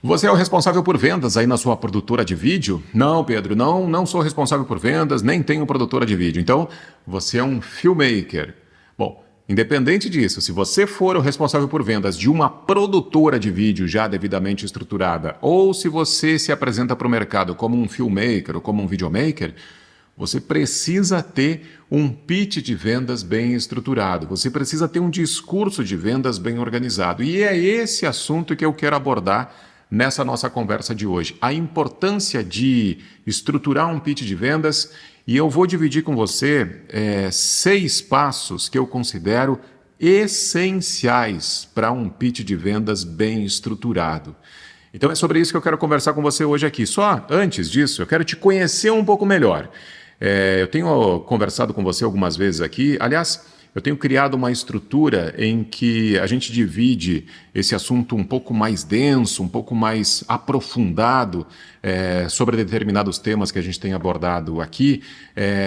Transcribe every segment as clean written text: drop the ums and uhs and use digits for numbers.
Você é o responsável por vendas aí na sua produtora de vídeo? Não, Pedro, não sou responsável por vendas, nem tenho produtora de vídeo. Então, você é um filmmaker. Bom, independente disso, se você for o responsável por vendas de uma produtora de vídeo já devidamente estruturada, ou se você se apresenta para o mercado como um filmmaker ou como um videomaker, você precisa ter um pitch de vendas bem estruturado, você precisa ter um discurso de vendas bem organizado. E é esse assunto que eu quero abordar nessa nossa conversa de hoje. A importância de estruturar um pitch de vendas, e eu vou dividir com você 6 passos que eu considero essenciais para um pitch de vendas bem estruturado. Então é sobre isso que eu quero conversar com você hoje aqui. Só antes disso, eu quero te conhecer um pouco melhor. Eu tenho conversado com você algumas vezes aqui. Aliás, eu tenho criado uma estrutura em que a gente divide esse assunto um pouco mais denso, um pouco mais aprofundado sobre determinados temas que a gente tem abordado aqui,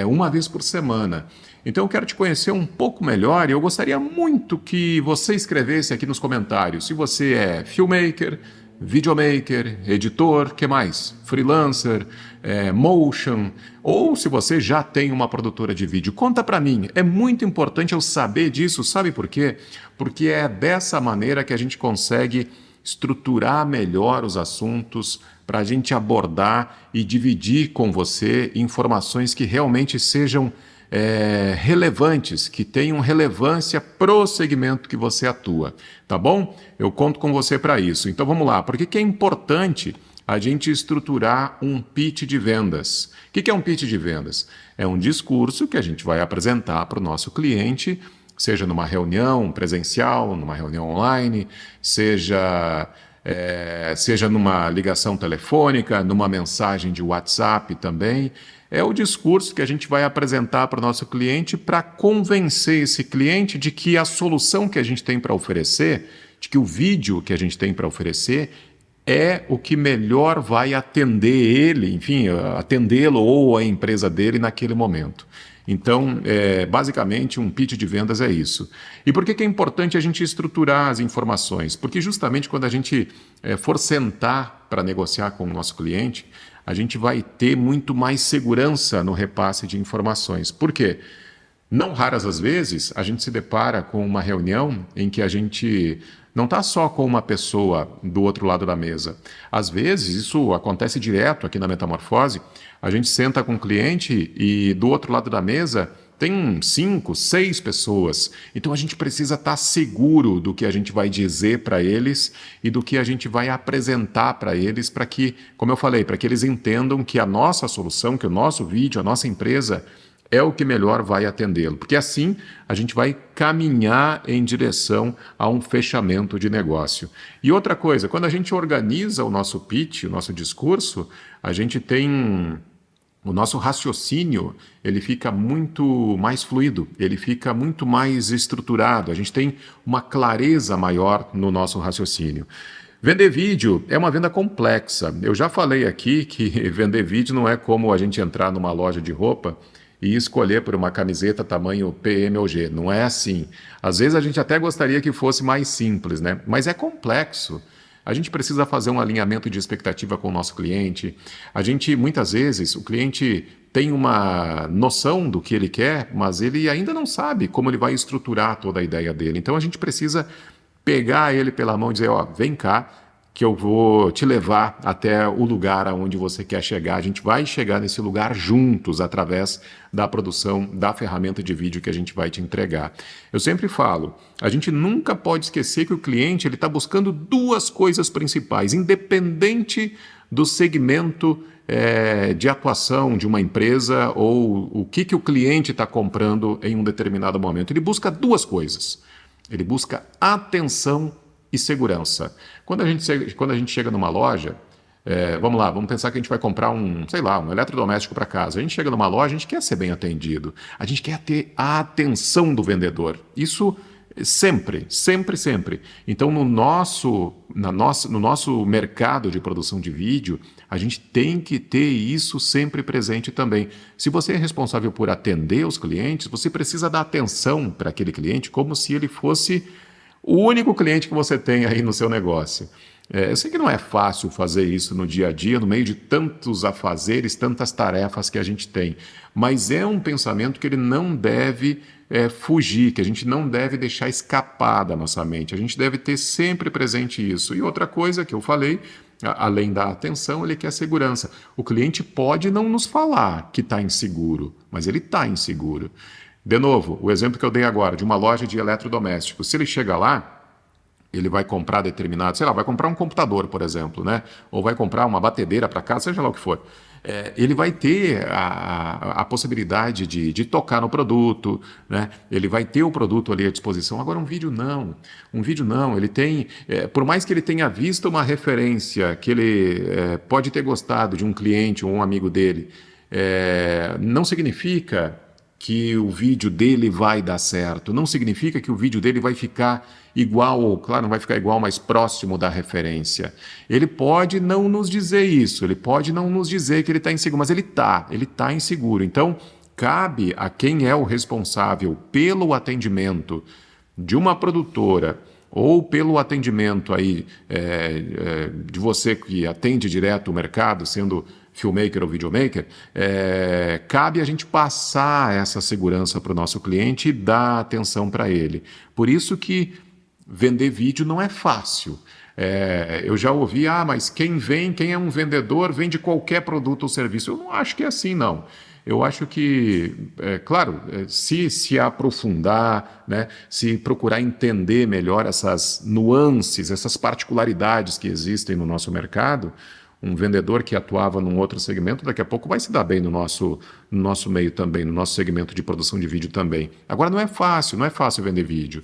uma vez por semana. Então eu quero te conhecer um pouco melhor e eu gostaria muito que você escrevesse aqui nos comentários se você é filmmaker, videomaker, editor, que mais? Freelancer, motion, ou se você já tem uma produtora de vídeo. Conta para mim, é muito importante eu saber disso, sabe por quê? Porque é dessa maneira que a gente consegue estruturar melhor os assuntos para a gente abordar e dividir com você informações que realmente sejam relevantes, que tenham relevância pro segmento que você atua, tá bom? Eu conto com você para isso. Então vamos lá, por que é importante a gente estruturar um pitch de vendas? O que é um pitch de vendas? É um discurso que a gente vai apresentar para o nosso cliente, seja numa reunião presencial, numa reunião online, seja numa ligação telefônica, numa mensagem de WhatsApp também. É o discurso que a gente vai apresentar para o nosso cliente para convencer esse cliente de que a solução que a gente tem para oferecer, de que o vídeo que a gente tem para oferecer é o que melhor vai atender ele, enfim, atendê-lo ou a empresa dele naquele momento. Então, basicamente, um pitch de vendas é isso. E por que é importante a gente estruturar as informações? Porque justamente quando a gente for sentar para negociar com o nosso cliente, a gente vai ter muito mais segurança no repasse de informações. Por quê? Não raras as vezes, a gente se depara com uma reunião em que a gente não está só com uma pessoa do outro lado da mesa. Às vezes, isso acontece direto aqui na Metamorfose, a gente senta com o cliente e do outro lado da mesa tem 5, 6 pessoas. Então a gente precisa estar seguro do que a gente vai dizer para eles e do que a gente vai apresentar para eles, para que, como eu falei, para que eles entendam que a nossa solução, que o nosso vídeo, a nossa empresa é o que melhor vai atendê-lo. Porque assim a gente vai caminhar em direção a um fechamento de negócio. E outra coisa, quando a gente organiza o nosso pitch, o nosso discurso, a gente tem o nosso raciocínio, ele fica muito mais fluido, ele fica muito mais estruturado, a gente tem uma clareza maior no nosso raciocínio. Vender vídeo é uma venda complexa. Eu já falei aqui que vender vídeo não é como a gente entrar numa loja de roupa e escolher por uma camiseta tamanho PM ou G. Não é assim. Às vezes a gente até gostaria que fosse mais simples, né? Mas é complexo. A gente precisa fazer um alinhamento de expectativa com o nosso cliente. A gente, muitas vezes, o cliente tem uma noção do que ele quer, mas ele ainda não sabe como ele vai estruturar toda a ideia dele. Então a gente precisa pegar ele pela mão e dizer, ó, vem cá, que eu vou te levar até o lugar aonde você quer chegar. A gente vai chegar nesse lugar juntos através da produção da ferramenta de vídeo que a gente vai te entregar. Eu sempre falo, a gente nunca pode esquecer que o cliente ele está buscando 2 coisas principais, independente do segmento de atuação de uma empresa ou o que o cliente está comprando em um determinado momento. Ele busca 2 coisas. Ele busca atenção e segurança. Quando a gente chega numa loja, vamos lá, vamos pensar que a gente vai comprar um eletrodoméstico para casa. A gente chega numa loja, a gente quer ser bem atendido. A gente quer ter a atenção do vendedor. Isso sempre, sempre, sempre. Então, no nosso mercado de produção de vídeo, a gente tem que ter isso sempre presente também. Se você é responsável por atender os clientes, você precisa dar atenção para aquele cliente como se ele fosse o único cliente que você tem aí no seu negócio. Eu sei que não é fácil fazer isso no dia a dia, no meio de tantos afazeres, tantas tarefas que a gente tem, mas é um pensamento que ele não deve fugir, que a gente não deve deixar escapar da nossa mente. A gente deve ter sempre presente isso. E outra coisa que eu falei, além da atenção, ele quer segurança. O cliente pode não nos falar que está inseguro, mas ele está inseguro. De novo, o exemplo que eu dei agora de uma loja de eletrodomésticos. Se ele chega lá, ele vai comprar determinado, sei lá, vai comprar um computador, por exemplo, né? Ou vai comprar uma batedeira para casa, seja lá o que for. Ele vai ter a possibilidade de tocar no produto, né? Ele vai ter o produto ali à disposição. Agora, um vídeo não. Um vídeo não. Ele tem, por mais que ele tenha visto uma referência, que ele pode ter gostado de um cliente ou um amigo dele, não significa que o vídeo dele vai dar certo. Não significa que o vídeo dele vai ficar igual, ou claro, não vai ficar igual, mas próximo da referência. Ele pode não nos dizer isso, ele pode não nos dizer que ele está inseguro, mas ele está inseguro. Então, cabe a quem é o responsável pelo atendimento de uma produtora ou pelo atendimento aí de você que atende direto o mercado, sendo filmmaker ou videomaker, cabe a gente passar essa segurança para o nosso cliente e dar atenção para ele. Por isso que vender vídeo não é fácil. Eu já ouvi, mas quem é um vendedor, vende qualquer produto ou serviço. Eu não acho que é assim, não. Eu acho que, claro, se aprofundar, né, se procurar entender melhor essas nuances, essas particularidades que existem no nosso mercado, um vendedor que atuava num outro segmento, daqui a pouco vai se dar bem no nosso meio também, no nosso segmento de produção de vídeo também. Agora, não é fácil vender vídeo.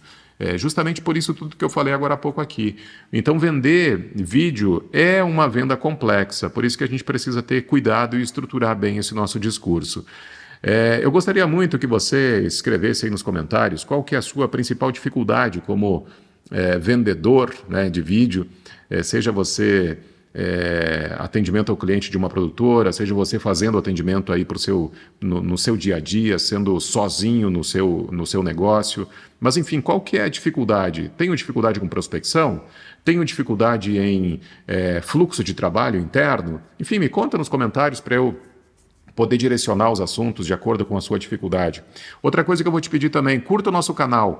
Justamente por isso tudo que eu falei agora há pouco aqui. Então, vender vídeo é uma venda complexa, por isso que a gente precisa ter cuidado e estruturar bem esse nosso discurso. Eu gostaria muito que você escrevesse aí nos comentários qual que é a sua principal dificuldade como vendedor, né, de vídeo, seja você atendimento ao cliente de uma produtora, seja você fazendo atendimento aí no seu dia a dia, sendo sozinho no seu negócio. Mas, enfim, qual que é a dificuldade? Tenho dificuldade com prospecção? Tenho dificuldade em fluxo de trabalho interno? Enfim, me conta nos comentários para eu poder direcionar os assuntos de acordo com a sua dificuldade. Outra coisa que eu vou te pedir também, curta o nosso canal,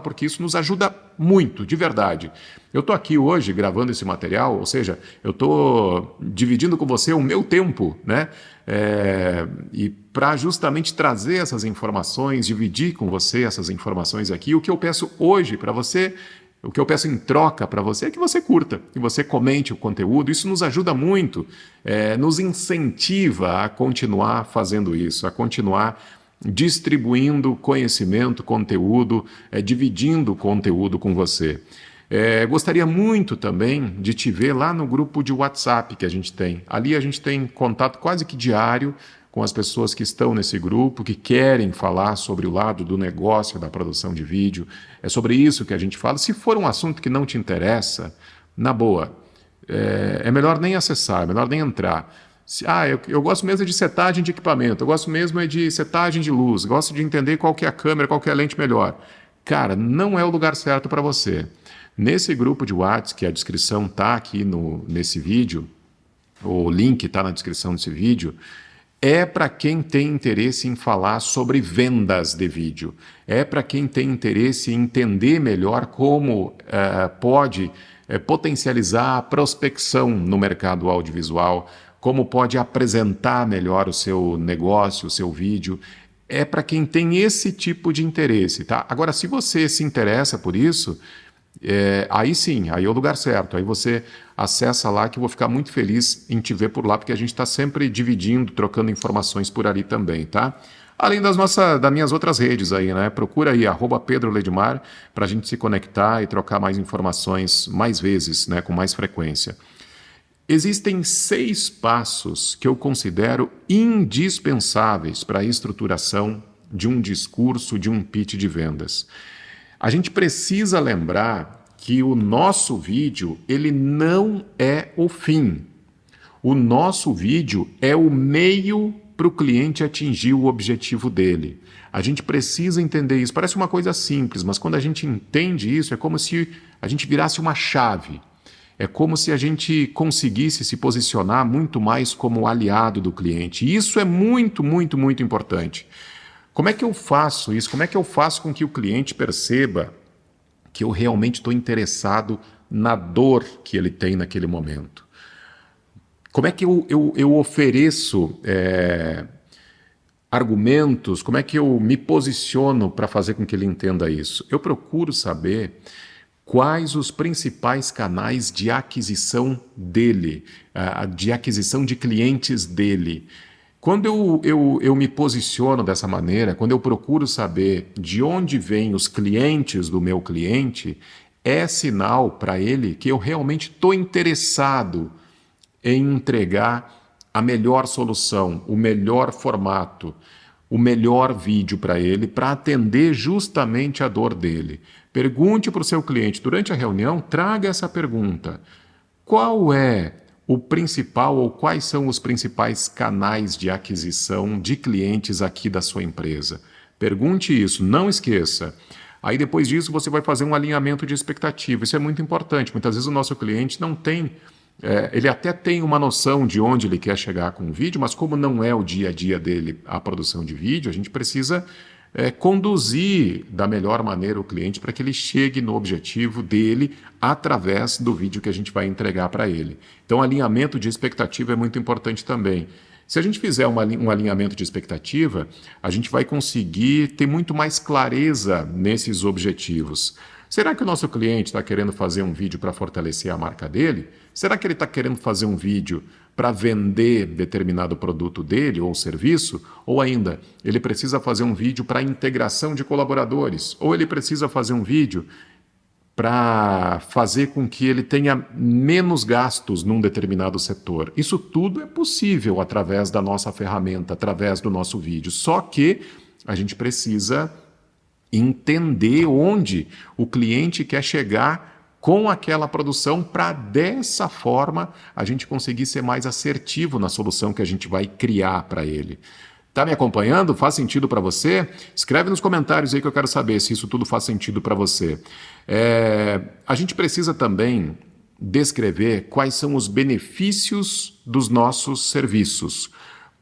porque isso nos ajuda muito, de verdade. Eu estou aqui hoje gravando esse material, ou seja, eu estou dividindo com você o meu tempo, né? E para justamente trazer essas informações, dividir com você essas informações aqui, o que eu peço hoje para você, o que eu peço em troca para você é que você curta, que você comente o conteúdo. Isso nos ajuda muito, nos incentiva a continuar fazendo isso, a continuar distribuindo conhecimento, conteúdo, dividindo conteúdo com você. Gostaria muito também de te ver lá no grupo de WhatsApp que a gente tem. Ali a gente tem contato quase que diário com as pessoas que estão nesse grupo, que querem falar sobre o lado do negócio da produção de vídeo. É sobre isso que a gente fala. Se for um assunto que não te interessa, na boa, é melhor nem acessar, é melhor nem entrar. Eu gosto mesmo de setagem de equipamento, eu gosto mesmo de setagem de luz, gosto de entender qual que é a câmera, qual que é a lente melhor. Cara, não é o lugar certo para você. Nesse grupo de WhatsApp, que a descrição está aqui nesse vídeo, o link está na descrição desse vídeo, é para quem tem interesse em falar sobre vendas de vídeo. É para quem tem interesse em entender melhor como pode potencializar a prospecção no mercado audiovisual, como pode apresentar melhor o seu negócio, o seu vídeo. É para quem tem esse tipo de interesse, tá? Agora, se você se interessa por isso, aí sim, aí é o lugar certo. Aí você acessa lá, que eu vou ficar muito feliz em te ver por lá, porque a gente está sempre dividindo, trocando informações por ali também, tá? Além das minhas outras redes aí, né? Procura aí, @PedroLedmar, para a gente se conectar e trocar mais informações mais vezes, né? Com mais frequência. Existem 6 passos que eu considero indispensáveis para a estruturação de um discurso, de um pitch de vendas. A gente precisa lembrar que o nosso vídeo, ele não é o fim. O nosso vídeo é o meio para o cliente atingir o objetivo dele. A gente precisa entender isso. Parece uma coisa simples, mas quando a gente entende isso, é como se a gente virasse uma chave. É como se a gente conseguisse se posicionar muito mais como aliado do cliente. E isso é muito, muito, muito importante. Como é que eu faço isso? Como é que eu faço com que o cliente perceba que eu realmente estou interessado na dor que ele tem naquele momento? Como é que eu ofereço argumentos? Como é que eu me posiciono para fazer com que ele entenda isso? Eu procuro saber quais os principais canais de aquisição dele, de aquisição de clientes dele. Quando eu me posiciono dessa maneira, quando eu procuro saber de onde vêm os clientes do meu cliente, é sinal para ele que eu realmente estou interessado em entregar a melhor solução, o melhor formato, o melhor vídeo para ele, para atender justamente a dor dele. Pergunte para o seu cliente, durante a reunião, traga essa pergunta. Qual é o principal ou quais são os principais canais de aquisição de clientes aqui da sua empresa? Pergunte isso, não esqueça. Aí depois disso você vai fazer um alinhamento de expectativa. Isso é muito importante. Muitas vezes o nosso cliente não tem, ele até tem uma noção de onde ele quer chegar com o vídeo, mas como não é o dia a dia dele a produção de vídeo, a gente precisa conduzir da melhor maneira o cliente para que ele chegue no objetivo dele através do vídeo que a gente vai entregar para ele. Então, alinhamento de expectativa é muito importante também. Se a gente fizer um alinhamento de expectativa, a gente vai conseguir ter muito mais clareza nesses objetivos. Será que o nosso cliente está querendo fazer um vídeo para fortalecer a marca dele? Será que ele está querendo fazer um vídeo para vender determinado produto dele ou serviço? Ou ainda, ele precisa fazer um vídeo para integração de colaboradores? Ou ele precisa fazer um vídeo para fazer com que ele tenha menos gastos num determinado setor? Isso tudo é possível através da nossa ferramenta, através do nosso vídeo. Só que a gente precisa entender onde o cliente quer chegar com aquela produção para dessa forma a gente conseguir ser mais assertivo na solução que a gente vai criar para ele. Tá me acompanhando? Faz sentido para você? Escreve nos comentários aí que eu quero saber se isso tudo faz sentido para você. A gente precisa também descrever quais são os benefícios dos nossos serviços.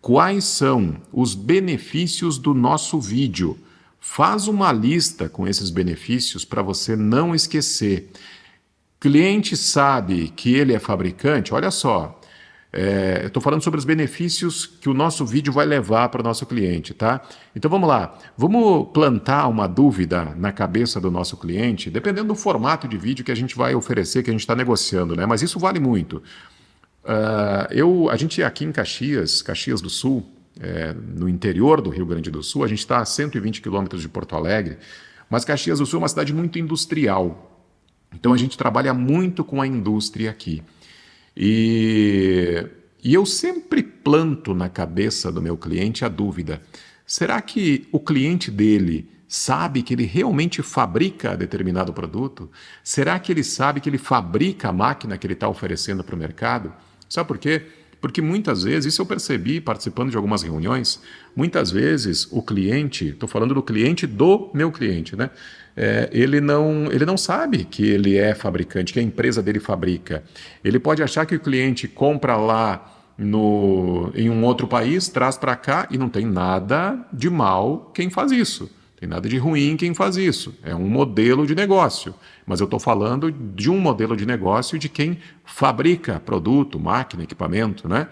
Quais são os benefícios do nosso vídeo? Faz uma lista com esses benefícios para você não esquecer. Cliente sabe que ele é fabricante? Olha só, eu estou falando sobre os benefícios que o nosso vídeo vai levar para o nosso cliente, tá? Então vamos lá, vamos plantar uma dúvida na cabeça do nosso cliente, dependendo do formato de vídeo que a gente vai oferecer, que a gente está negociando, né? Mas isso vale muito. A gente aqui em Caxias do Sul, no interior do Rio Grande do Sul, a gente está a 120 quilômetros de Porto Alegre, mas Caxias do Sul é uma cidade muito industrial. Então a gente trabalha muito com a indústria aqui. E eu sempre planto na cabeça do meu cliente a dúvida: será que o cliente dele sabe que ele realmente fabrica determinado produto? Será que ele sabe que ele fabrica a máquina que ele está oferecendo para o mercado? Sabe por quê? Porque muitas vezes, isso eu percebi participando de algumas reuniões, muitas vezes o cliente, estou falando do cliente do meu cliente, né? Ele não sabe que ele é fabricante, que a empresa dele fabrica. Ele pode achar que o cliente compra lá em um outro país, traz para cá e não tem nada de mal quem faz isso. Tem nada de ruim quem faz isso. É um modelo de negócio. Mas eu estou falando de um modelo de negócio de quem fabrica produto, máquina, equipamento, né?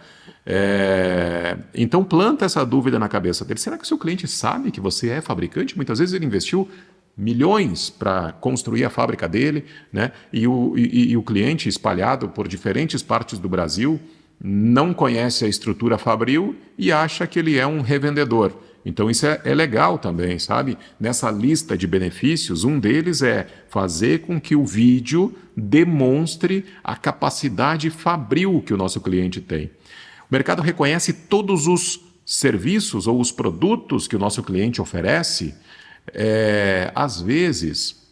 Então planta essa dúvida na cabeça dele. Será que o seu cliente sabe que você é fabricante? Muitas vezes ele investiu milhões para construir a fábrica dele, né? E o cliente espalhado por diferentes partes do Brasil não conhece a estrutura fabril e acha que ele é um revendedor. Então isso é legal também, sabe? Nessa lista de benefícios, um deles é fazer com que o vídeo demonstre a capacidade fabril que o nosso cliente tem. O mercado reconhece todos os serviços ou os produtos que o nosso cliente oferece. Às vezes,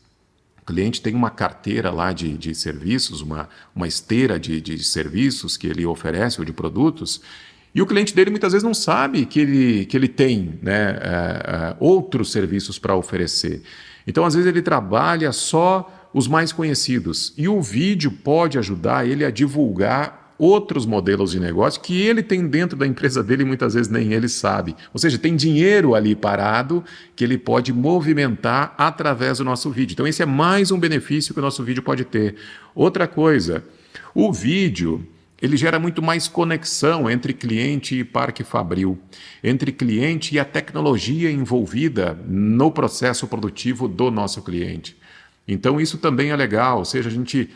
o cliente tem uma carteira lá de serviços, uma esteira de serviços que ele oferece ou de produtos, e o cliente dele muitas vezes não sabe que ele tem, né, outros serviços para oferecer. Então, às vezes, ele trabalha só os mais conhecidos. E o vídeo pode ajudar ele a divulgar outros modelos de negócio que ele tem dentro da empresa dele e muitas vezes nem ele sabe. Ou seja, tem dinheiro ali parado que ele pode movimentar através do nosso vídeo. Então esse é mais um benefício que o nosso vídeo pode ter. Outra coisa, o vídeo ele gera muito mais conexão entre cliente e parque fabril, entre cliente e a tecnologia envolvida no processo produtivo do nosso cliente. Então isso também é legal, ou seja, a gente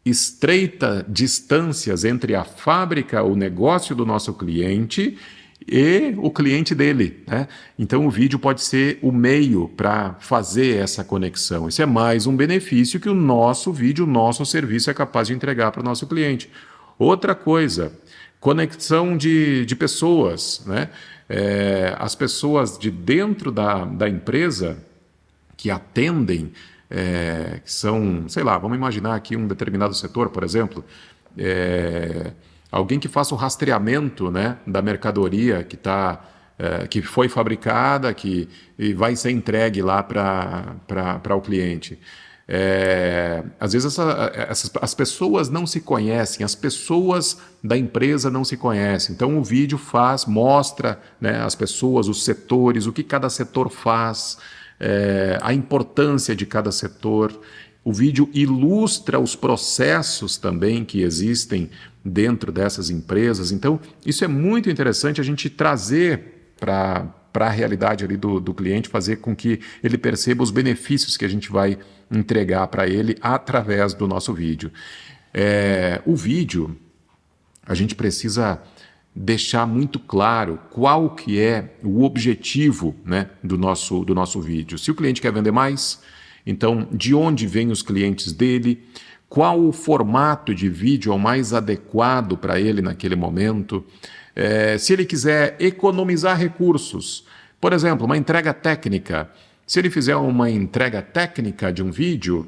estreita distâncias entre a fábrica, o negócio do nosso cliente e o cliente dele, né? Então o vídeo pode ser o meio para fazer essa conexão. Isso é mais um benefício que o nosso vídeo, o nosso serviço é capaz de entregar para o nosso cliente. Outra coisa, conexão de pessoas, né? As pessoas de dentro da empresa que atendem, que são, sei lá, vamos imaginar aqui um determinado setor, por exemplo, alguém que faça o rastreamento, né, da mercadoria que foi fabricada, e vai ser entregue lá para o cliente. Às vezes as pessoas não se conhecem, as pessoas da empresa não se conhecem. Então o vídeo mostra, né, as pessoas, os setores, o que cada setor faz, a importância de cada setor. O vídeo ilustra os processos também que existem dentro dessas empresas. Então isso é muito interessante a gente trazer para a realidade ali do cliente, fazer com que ele perceba os benefícios que a gente vai entregar para ele através do nosso vídeo. O vídeo, a gente precisa deixar muito claro qual que é o objetivo, né, do nosso vídeo. Se o cliente quer vender mais, então de onde vêm os clientes dele, qual o formato de vídeo é o mais adequado para ele naquele momento. Se ele quiser economizar recursos, por exemplo, uma entrega técnica, se ele fizer uma entrega técnica de um vídeo,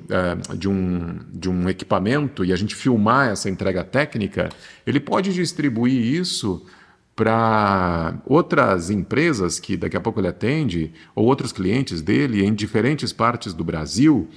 de um equipamento, e a gente filmar essa entrega técnica, ele pode distribuir isso para outras empresas que daqui a pouco ele atende, ou outros clientes dele em diferentes partes do Brasil,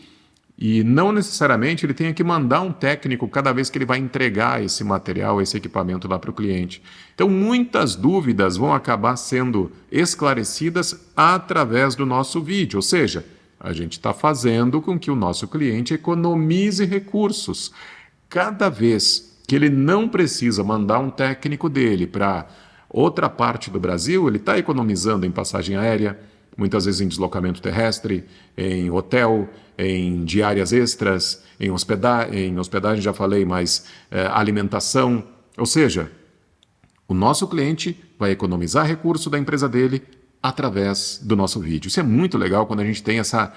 e não necessariamente ele tenha que mandar um técnico cada vez que ele vai entregar esse material, esse equipamento lá para o cliente. Então, muitas dúvidas vão acabar sendo esclarecidas através do nosso vídeo. Ou seja, a gente está fazendo com que o nosso cliente economize recursos. Cada vez que ele não precisa mandar um técnico dele para outra parte do Brasil, ele está economizando em passagem aérea, muitas vezes em deslocamento terrestre, em hotel, em diárias extras, em hospedagem já falei, mas alimentação. Ou seja, o nosso cliente vai economizar recurso da empresa dele através do nosso vídeo. Isso é muito legal quando a gente tem essa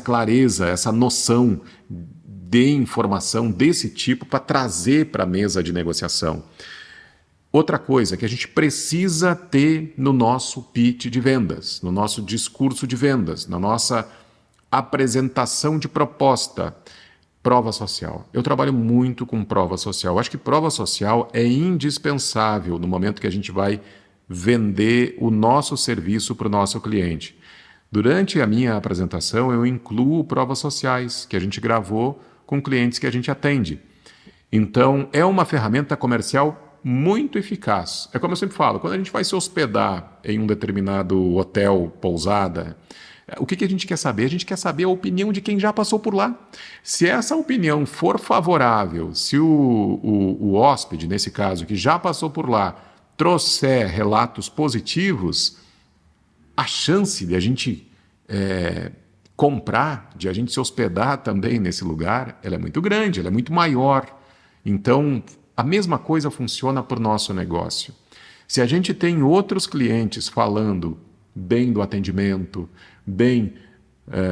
clareza, essa noção de informação desse tipo para trazer para a mesa de negociação. Outra coisa que a gente precisa ter no nosso pitch de vendas, no nosso discurso de vendas, na nossa apresentação de proposta, prova social. Eu trabalho muito com prova social. Eu acho que prova social é indispensável no momento que a gente vai vender o nosso serviço para o nosso cliente. Durante a minha apresentação, eu incluo provas sociais que a gente gravou com clientes que a gente atende. Então, é uma ferramenta comercial muito eficaz. É como eu sempre falo, quando a gente vai se hospedar em um determinado hotel, pousada, o que a gente quer saber? A gente quer saber a opinião de quem já passou por lá. Se essa opinião for favorável, se o hóspede, nesse caso, que já passou por lá, trouxer relatos positivos, a chance de a gente comprar, de a gente se hospedar também nesse lugar, ela é muito grande, ela é muito maior. Então, a mesma coisa funciona para o nosso negócio. Se a gente tem outros clientes falando bem do atendimento, bem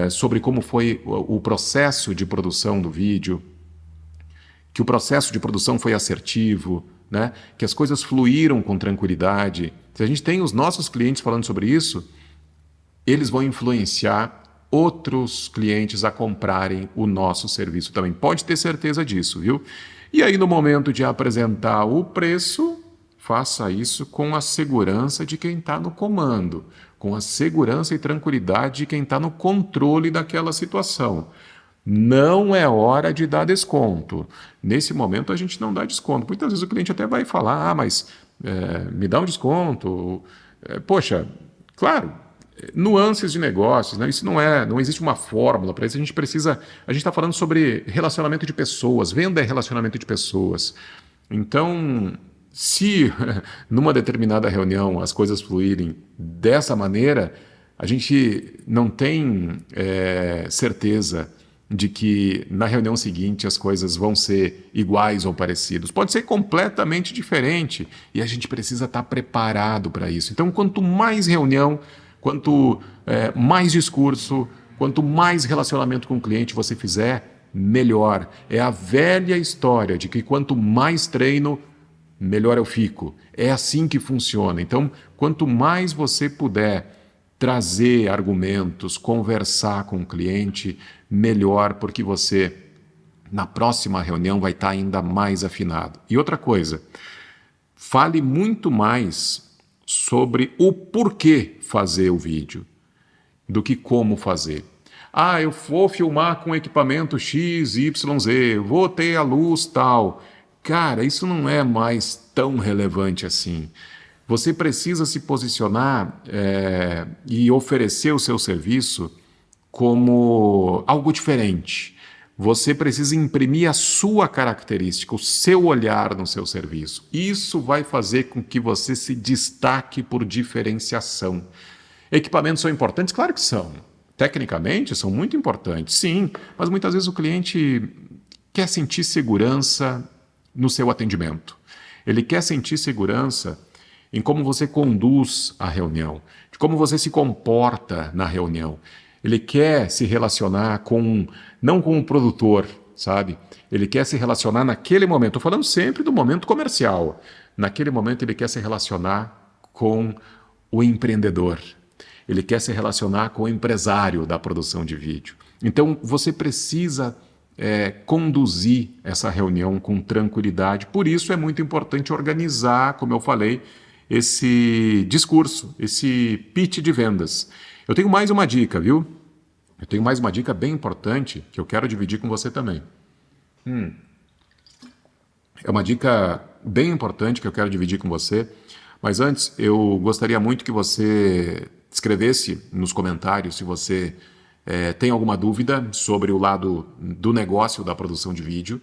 sobre como foi o processo de produção do vídeo, que o processo de produção foi assertivo, né? Que as coisas fluíram com tranquilidade. Se a gente tem os nossos clientes falando sobre isso, eles vão influenciar outros clientes a comprarem o nosso serviço também. Pode ter certeza disso, viu? E aí, no momento de apresentar o preço, faça isso com a segurança de quem está no comando, com a segurança e tranquilidade de quem está no controle daquela situação. Não é hora de dar desconto. Nesse momento a gente não dá desconto. Muitas vezes o cliente até vai falar, mas me dá um desconto. Poxa, claro, nuances de negócios, né? Isso não existe uma fórmula para isso. A gente está falando sobre relacionamento de pessoas, venda é relacionamento de pessoas. Então, se numa determinada reunião as coisas fluírem dessa maneira, a gente não tem certeza de que na reunião seguinte as coisas vão ser iguais ou parecidas. Pode ser completamente diferente e a gente precisa estar preparado para isso. Então, quanto mais reunião, quanto mais discurso, quanto mais relacionamento com o cliente você fizer, melhor. É a velha história de que quanto mais treino, melhor eu fico. É assim que funciona. Então, quanto mais você puder trazer argumentos, conversar com o cliente, melhor, porque você, na próxima reunião, vai estar ainda mais afinado. E outra coisa, fale muito mais sobre o porquê fazer o vídeo do que como fazer. Ah, eu vou filmar com equipamento X, Y, Z, vou ter a luz tal. Cara, isso não é mais tão relevante assim. Você precisa se posicionar e oferecer o seu serviço como algo diferente. Você precisa imprimir a sua característica, o seu olhar no seu serviço. Isso vai fazer com que você se destaque por diferenciação. Equipamentos são importantes? Claro que são. Tecnicamente, são muito importantes, sim, mas muitas vezes o cliente quer sentir segurança no seu atendimento. Ele quer sentir segurança em como você conduz a reunião, de como você se comporta na reunião. Ele quer se relacionar não com o produtor, sabe? Ele quer se relacionar naquele momento. Estou falando sempre do momento comercial. Naquele momento ele quer se relacionar com o empreendedor. Ele quer se relacionar com o empresário da produção de vídeo. Então você precisa conduzir essa reunião com tranquilidade. Por isso é muito importante organizar, como eu falei, esse discurso, esse pitch de vendas. Eu tenho mais uma dica, viu? Eu tenho mais uma dica bem importante que eu quero dividir com você também. É uma dica bem importante que eu quero dividir com você, mas antes eu gostaria muito que você escrevesse nos comentários se você tem alguma dúvida sobre o lado do negócio da produção de vídeo.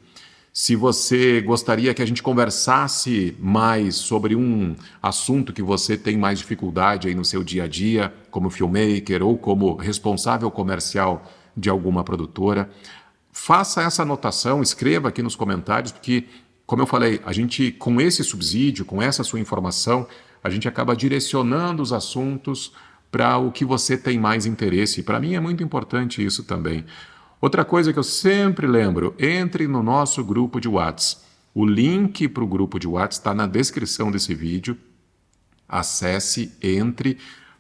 Se você gostaria que a gente conversasse mais sobre um assunto que você tem mais dificuldade aí no seu dia a dia, como filmmaker ou como responsável comercial de alguma produtora, faça essa anotação, escreva aqui nos comentários, porque, como eu falei, a gente, com esse subsídio, com essa sua informação, a gente acaba direcionando os assuntos para o que você tem mais interesse. E para mim é muito importante isso também. Outra coisa que eu sempre lembro, entre no nosso grupo de WhatsApp. O link para o grupo de WhatsApp está na descrição desse vídeo. Acesse, entre,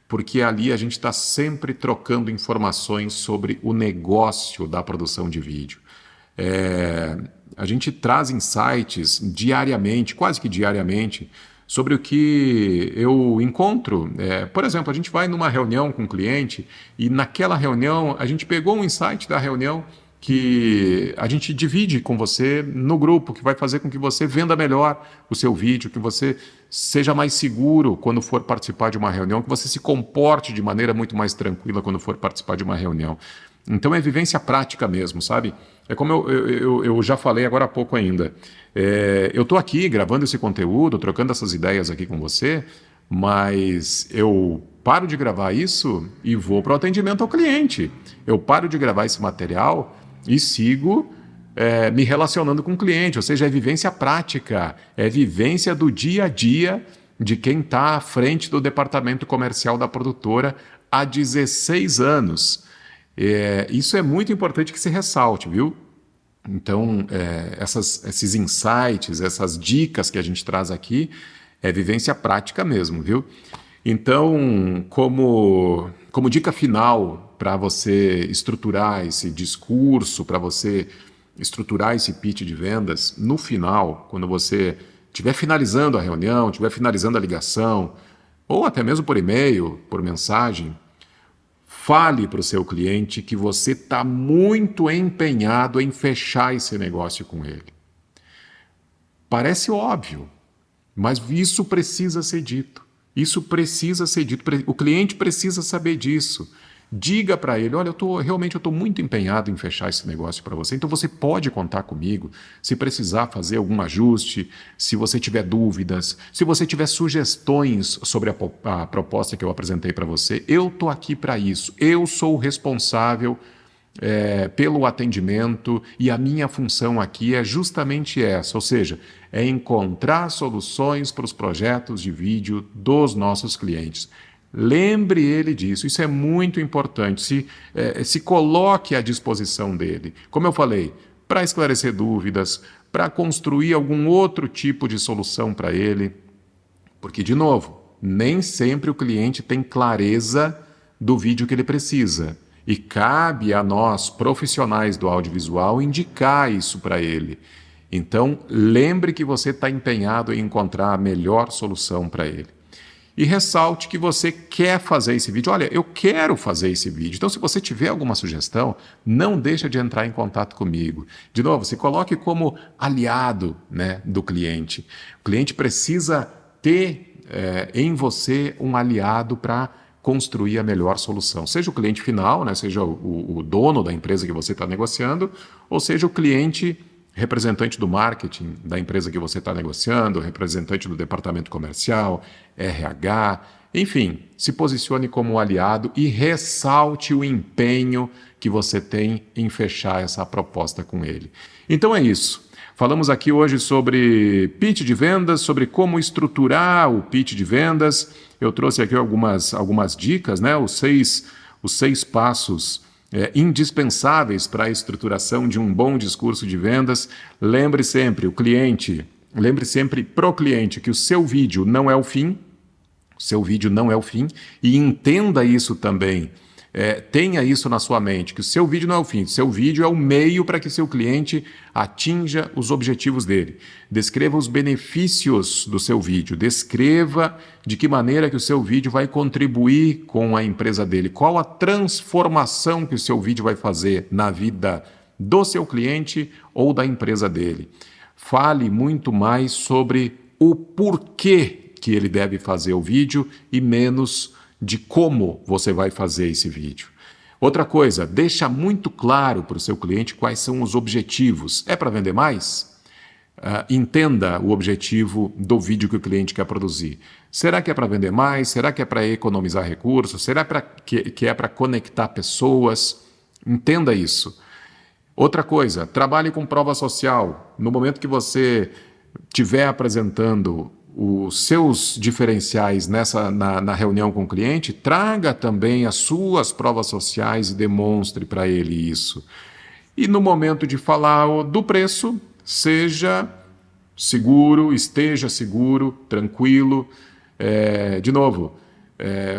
porque ali a gente está sempre trocando informações sobre o negócio da produção de vídeo. A gente traz insights diariamente, quase que diariamente, sobre o que eu encontro. Por exemplo, a gente vai numa reunião com um cliente e naquela reunião a gente pegou um insight da reunião que a gente divide com você no grupo, que vai fazer com que você venda melhor o seu vídeo, que você seja mais seguro quando for participar de uma reunião, que você se comporte de maneira muito mais tranquila quando for participar de uma reunião. Então é vivência prática mesmo, sabe? É como eu já falei agora há pouco ainda. Eu estou aqui gravando esse conteúdo, trocando essas ideias aqui com você, mas eu paro de gravar isso e vou para o atendimento ao cliente. Eu paro de gravar esse material e sigo me relacionando com o cliente, ou seja, é vivência prática, é vivência do dia a dia de quem está à frente do departamento comercial da produtora há 16 anos. Isso é muito importante que se ressalte, viu? Então, esses insights, essas dicas que a gente traz aqui, é vivência prática mesmo, viu? Então, como dica final para você estruturar esse discurso, para você estruturar esse pitch de vendas, no final, quando você estiver finalizando a reunião, estiver finalizando a ligação, ou até mesmo por e-mail, por mensagem, Fale para o seu cliente que você está muito empenhado em fechar esse negócio com ele. Parece óbvio, mas isso precisa ser dito. Isso precisa ser dito. O cliente precisa saber disso. Diga para ele, olha, realmente eu estou muito empenhado em fechar esse negócio para você, então você pode contar comigo se precisar fazer algum ajuste, se você tiver dúvidas, se você tiver sugestões sobre a proposta que eu apresentei para você, eu estou aqui para isso. Eu sou o responsável pelo atendimento e a minha função aqui é justamente essa, ou seja, é encontrar soluções para os projetos de vídeo dos nossos clientes. Lembre ele disso, isso é muito importante. Se coloque à disposição dele. Como eu falei, para esclarecer dúvidas, para construir algum outro tipo de solução para ele. Porque, de novo, nem sempre o cliente tem clareza do vídeo que ele precisa. E cabe a nós, profissionais do audiovisual, indicar isso para ele. Então, lembre que você está empenhado em encontrar a melhor solução para ele. E ressalte que você quer fazer esse vídeo. Olha, eu quero fazer esse vídeo. Então, se você tiver alguma sugestão, não deixa de entrar em contato comigo. De novo, se coloque como aliado, né, do cliente. O cliente precisa ter em você um aliado para construir a melhor solução. Seja o cliente final, né, seja o dono da empresa que você está negociando, ou seja o cliente representante do marketing da empresa que você está negociando, representante do departamento comercial, RH, enfim, se posicione como aliado e ressalte o empenho que você tem em fechar essa proposta com ele. Então é isso. Falamos aqui hoje sobre pitch de vendas, sobre como estruturar o pitch de vendas. Eu trouxe aqui algumas dicas, né? Os seis passos indispensáveis para a estruturação de um bom discurso de vendas. Lembre sempre pro cliente que o seu vídeo não é o fim, e entenda isso também. Tenha isso na sua mente, que o seu vídeo não é o fim, o seu vídeo é o meio para que seu cliente atinja os objetivos dele. Descreva os benefícios do seu vídeo, descreva de que maneira que o seu vídeo vai contribuir com a empresa dele, qual a transformação que o seu vídeo vai fazer na vida do seu cliente ou da empresa dele. Fale muito mais sobre o porquê que ele deve fazer o vídeo e menos de como você vai fazer esse vídeo. Outra coisa, deixa muito claro para o seu cliente quais são os objetivos. É para vender mais? Entenda o objetivo do vídeo que o cliente quer produzir. Será que é para vender mais? Será que é para economizar recursos? Será que é para conectar pessoas? Entenda isso. Outra coisa, trabalhe com prova social. No momento que você estiver apresentando os seus diferenciais na reunião com o cliente, traga também as suas provas sociais e demonstre para ele isso. E no momento de falar do preço, esteja seguro, tranquilo. De novo,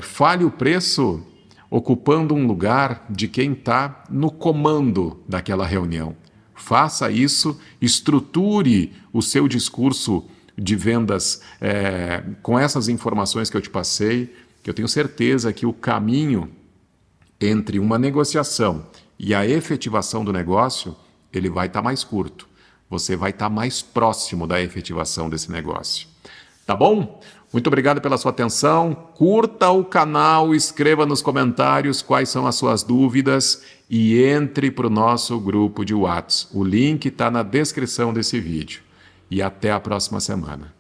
fale o preço ocupando um lugar de quem está no comando daquela reunião. Faça isso, estruture o seu discurso de vendas com essas informações que eu te passei, que eu tenho certeza que o caminho entre uma negociação e a efetivação do negócio, ele vai estar mais curto. Você vai estar mais próximo da efetivação desse negócio. Tá bom? Muito obrigado pela sua atenção. Curta o canal, escreva nos comentários quais são as suas dúvidas e entre para o nosso grupo de WhatsApp. O link está na descrição desse vídeo. E até a próxima semana.